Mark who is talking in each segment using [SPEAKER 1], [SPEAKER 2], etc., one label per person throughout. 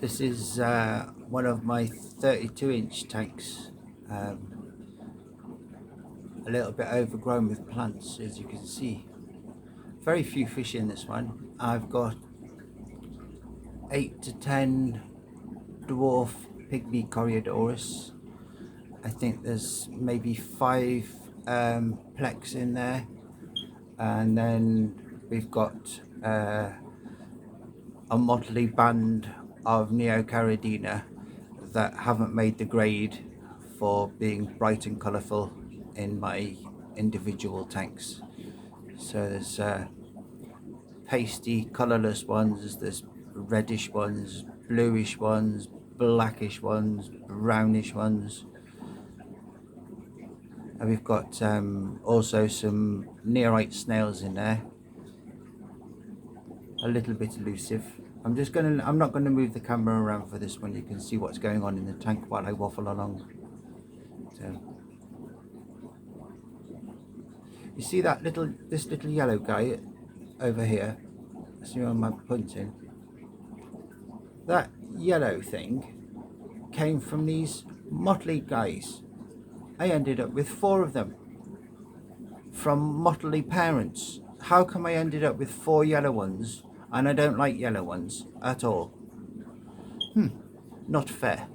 [SPEAKER 1] This is one of my 32-inch tanks, a little bit overgrown with plants, as you can see. Very few fish in this one. I've got 8 to 10 dwarf pygmy Coriodoris. I think there's maybe 5 plex in there, and then we've got a motley band of Neocaridina that haven't made the grade for being bright and colourful in my individual tanks. So there's pasty colourless ones, there's reddish ones, bluish ones, blackish ones, brownish ones, and we've got also some nearite snails in there, a little bit elusive. I'm not gonna move the camera around for this one. You can see what's going on in the tank while I waffle along. So you see that this little yellow guy over here? See on my punting? That yellow thing came from these motley guys. I ended up with 4 of them from motley parents. How come I ended up with 4 yellow ones, and I don't like yellow ones at all? Not fair.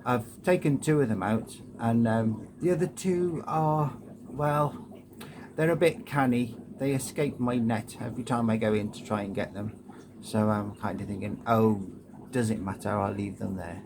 [SPEAKER 1] I've taken 2 of them out, and the other 2 are, well, they're a bit canny. They escape my net every time I go in to try and get them. So I'm kind of thinking, oh, doesn't matter, I'll leave them there.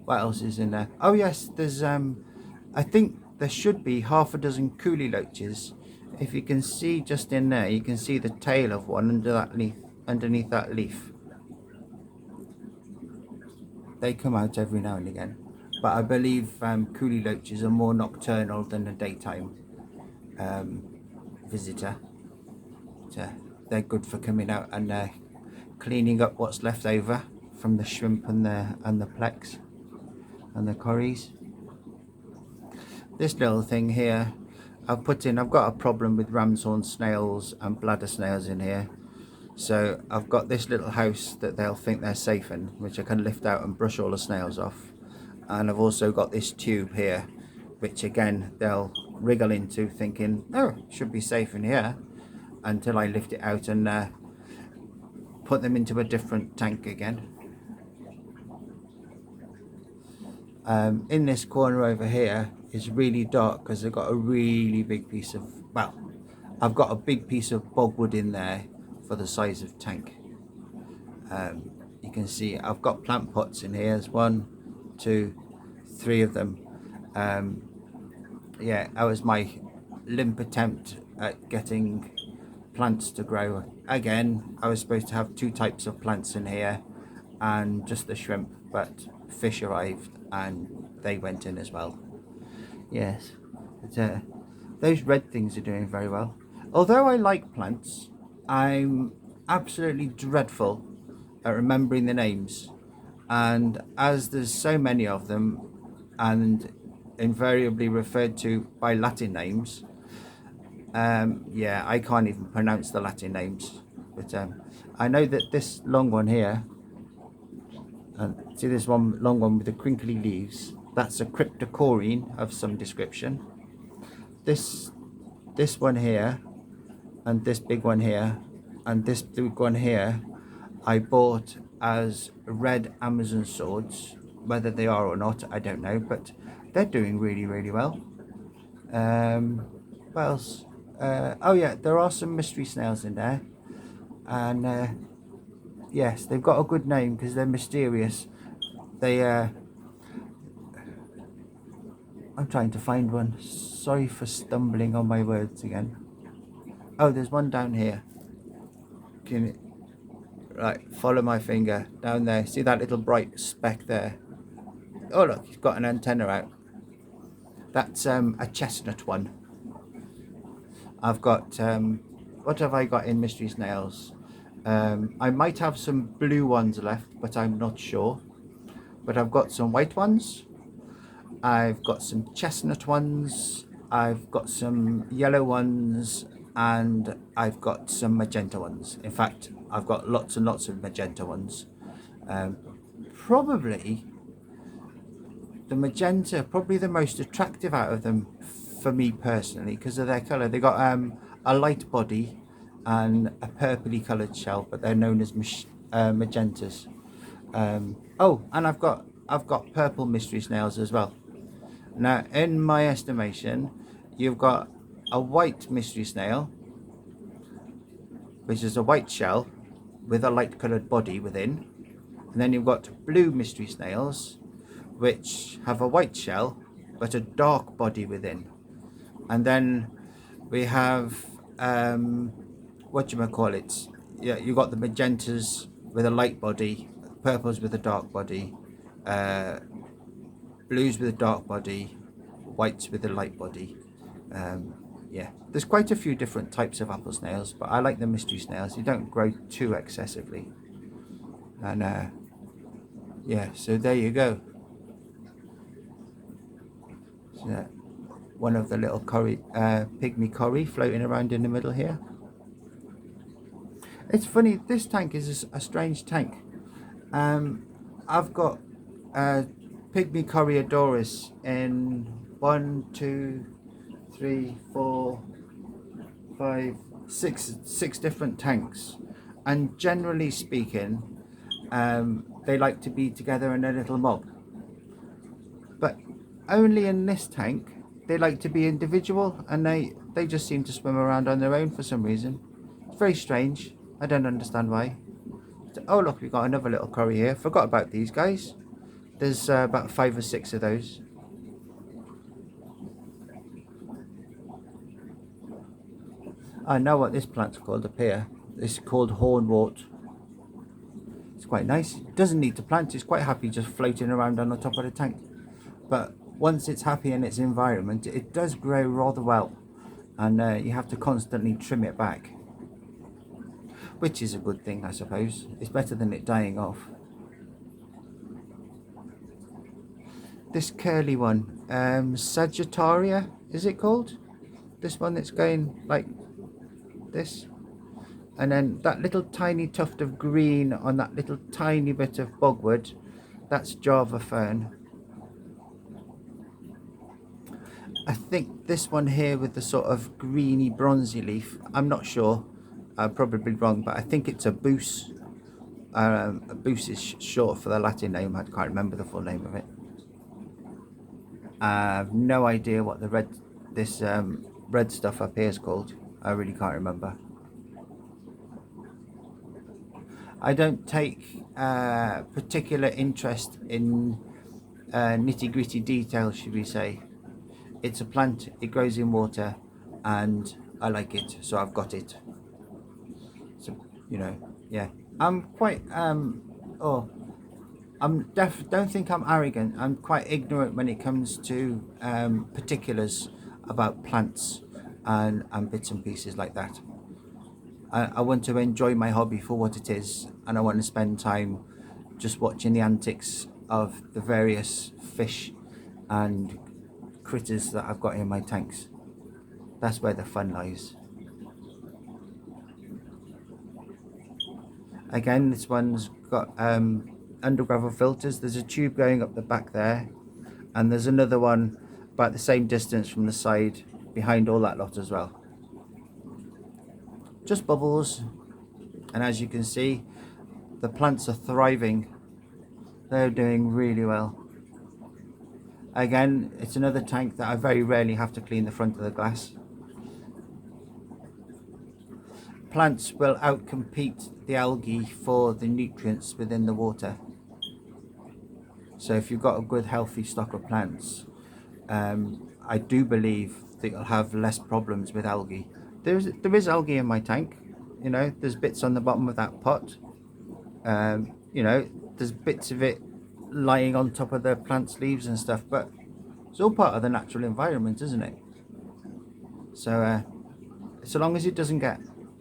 [SPEAKER 1] What else is in there? Oh yes, there's I think there should be half a dozen coolie loaches. If you can see just in there, you can see the tail of one under that leaf, underneath that leaf. They come out every now and again, but I believe coolie loaches are more nocturnal than a daytime visitor. So they're good for coming out and cleaning up what's left over from the shrimp and the plex and the corries. This little thing here I've got a problem with ram's horn snails and bladder snails in here, so I've got this little house that they'll think they're safe in, which I can lift out and brush all the snails off. And I've also got this tube here, which again they'll wriggle into thinking, oh, it should be safe in here, until I lift it out and put them into a different tank again. In this corner over here is really dark because I've got a really big piece of, well, I've got a big piece of bogwood in there for the size of tank. You can see I've got plant pots in here. There's 1, 2, 3 of them. Yeah, that was my limp attempt at getting plants to grow. Again, I was supposed to have 2 types of plants in here and just the shrimp, but fish arrived and they went in as well. Yes, but, those red things are doing very well. Although I like plants, I'm absolutely dreadful at remembering the names, and as there's so many of them and invariably referred to by Latin names, yeah, I can't even pronounce the Latin names. But I know that this long one here, see this one long one with the crinkly leaves, that's a cryptocoryne of some description. This one here, and this big one here, and this big one here, I bought as red Amazon swords. Whether they are or not, I don't know, but they're doing really, really well. What else? Oh yeah, there are some mystery snails in there, and yes, they've got a good name because they're mysterious. They I'm trying to find one. Sorry for stumbling on my words again. Oh, there's one down here. Right, follow my finger down there. See that little bright speck there? Oh look, he's got an antenna out. That's a chestnut one. I've got what have I got in mystery snails? I might have some blue ones left, but I'm not sure. But I've got some white ones, I've got some chestnut ones, I've got some yellow ones, and I've got some magenta ones. In fact, I've got lots and lots of magenta ones. Probably the magenta, probably the most attractive out of them for me personally, because of their colour. They got a light body and a purpley coloured shell, but they're known as magentas. Oh, and I've got purple mystery snails as well. Now, in my estimation, you've got a white mystery snail, which is a white shell with a light coloured body within, and then you've got blue mystery snails, which have a white shell but a dark body within. And then we have what you might call it. Yeah, you got the magentas with a light body, purples with a dark body, blues with a dark body, whites with a light body. Yeah, there's quite a few different types of apple snails, but I like the mystery snails. You don't grow too excessively. And yeah, so there you go. So, one of the little pygmy cory floating around in the middle here. It's funny, this tank is a strange tank. I've got pygmy corydoris in 1, 2, 3, 4, 5, 6 different tanks, and generally speaking, they like to be together in a little mob. But only in this tank, they like to be individual, and they just seem to swim around on their own for some reason. It's very strange. I don't understand why. Oh look, we've got another little cory here. Forgot about these guys. There's about 5 or 6 of those. I know what this plant's called up here. It's called hornwort. It's quite nice. It doesn't need to plant. It's quite happy just floating around on the top of the tank. But once it's happy in its environment, it does grow rather well. And you have to constantly trim it back, which is a good thing, I suppose. It's better than it dying off. This curly one, Sagittaria, is it called? This one that's going like this. And then that little tiny tuft of green on that little tiny bit of bogwood, that's Java fern. I think this one here with the sort of greeny bronzy leaf, I'm not sure, I'm probably wrong, but I think it's a boose. A boose is short for the Latin name. I can't remember the full name of it. I have no idea what the red stuff up here is called. I really can't remember. I don't take particular interest in nitty-gritty details, should we say. It's a plant, it grows in water, and I like it, so I've got it. So, you know, yeah. I'm quite, don't think I'm arrogant. I'm quite ignorant when it comes to particulars about plants and bits and pieces like that. I want to enjoy my hobby for what it is, and I want to spend time just watching the antics of the various fish and critters that I've got in my tanks. That's where the fun lies. Again, this one's got under gravel filters. There's a tube going up the back there, and there's another one about the same distance from the side behind all that lot as well. Just bubbles, and as you can see, the plants are thriving. They're doing really well. Again, it's another tank that I very rarely have to clean the front of the glass. Plants will outcompete the algae for the nutrients within the water. So if you've got a good healthy stock of plants, I do believe that you'll have less problems with algae. There is algae in my tank, you know, there's bits on the bottom of that pot, you know, there's bits of it lying on top of the plant's leaves and stuff, but it's all part of the natural environment, isn't it? So so long as it doesn't get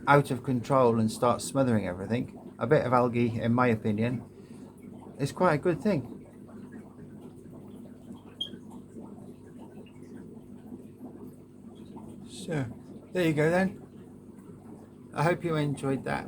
[SPEAKER 1] out of control and start smothering everything, a bit of algae, in my opinion, is quite a good thing. So there you go then. I hope you enjoyed that.